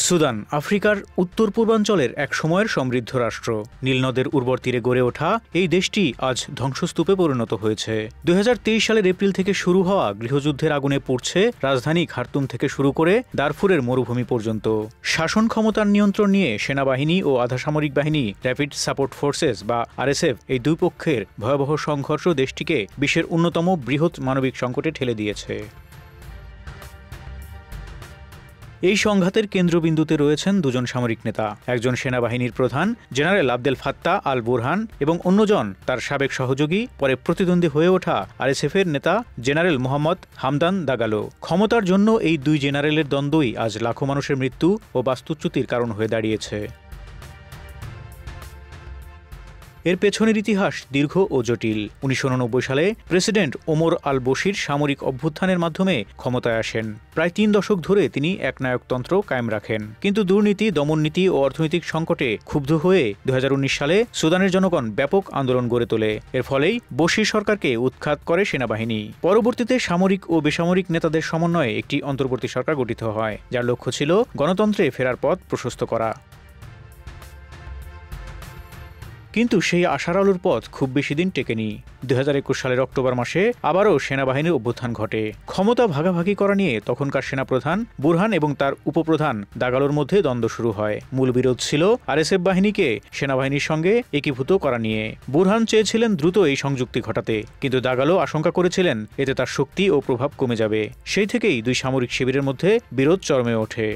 Sudan আফ্রিকার উত্তর পূর্বাঞ্চলের এক সময়ের সমৃদ্ধ রাষ্ট্র। নীলনদের উর্বর তীরে গড়ে ওঠা এই দেশটি আজ ধ্বংসস্তূপে পরিণত হয়েছে। ২০২৩ সালের এপ্রিল থেকে শুরু হওয়া গৃহযুদ্ধের আগুনে পুড়ছে রাজধানী খার্তুম থেকে শুরু করে দারফুরের মরুভূমি পর্যন্ত। শাসন ক্ষমতার নিয়ন্ত্রণ নিয়ে সেনাবাহিনী ও আধাসামরিক বাহিনী, র্যাপিড সাপোর্ট ফোর্সেস বা আরএসএফ, এই দুই পক্ষের ভয়াবহ সংঘর্ষ দেশটিকে বিশ্বের অন্যতম বৃহৎ মানবিক সংকটে ঠেলে দিয়েছে। এই সংঘাতের কেন্দ্রবিন্দুতে রয়েছেন দুজন সামরিক নেতা, একজন সেনাবাহিনীর প্রধান general Abdel Fattah al Burhan এবং অন্যজন তার সাবেক সহযোগী, পরে প্রতিদ্বন্দ্বী হয়ে ওঠা আরএসএফের নেতা জেনারেল মোহাম্মদ হামদান দাগালো। ক্ষমতার জন্য এই দুই জেনারেলের দ্বন্দ্বই আজ লাখো মানুষের মৃত্যু ও বাস্তুচ্যুতির কারণ হয়ে দাঁড়িয়েছে। এর পেছনের ইতিহাস দীর্ঘ ও জটিল। ১৯৮৯ সালে প্রেসিডেন্ট ওমর আল বশির সামরিক অভ্যুত্থানের মাধ্যমে ক্ষমতায় আসেন। প্রায় ৩ দশক ধরে তিনি একনায়কতন্ত্র কায়েম রাখেন, কিন্তু দুর্নীতি, দমননীতি ও অর্থনৈতিক সংকটে ক্ষুব্ধ হয়ে ২০১৯ সালে সুদানের জনগণ ব্যাপক আন্দোলন গড়ে তোলে। এর ফলেই বশির সরকারকে উৎখাত করে সেনাবাহিনী। পরবর্তীতে সামরিক ও বেসামরিক নেতাদের সমন্বয়ে একটি অন্তর্বর্তী সরকার গঠিত হয়, যার লক্ষ্য ছিল গণতন্ত্রে ফেরার পথ প্রশস্ত করা। কিন্তু সেই আশার আলোর পথ খুব বেশি দিন টেকেনি। ২০২১ সালের অক্টোবর মাসে আবারও সেনাবাহিনীর অভ্যুত্থান ঘটে। ক্ষমতা ভাগাভাগি করা নিয়ে তখনকার সেনাপ্রধান বুরহান এবং তার উপপ্রধান দাগালোর মধ্যে দ্বন্দ্ব শুরু হয়। মূল বিরোধ ছিল আরএসএফ বাহিনীকে সেনাবাহিনীর সঙ্গে একীভূত করা নিয়ে। বুরহান চেয়েছিলেন দ্রুত এই সংযুক্তি ঘটাতে, কিন্তু দাগালো আশঙ্কা করেছিলেন এতে তার শক্তি ও প্রভাব কমে যাবে। সেই থেকেই দুই সামরিক শিবিরের মধ্যে বিরোধ চরমে ওঠে।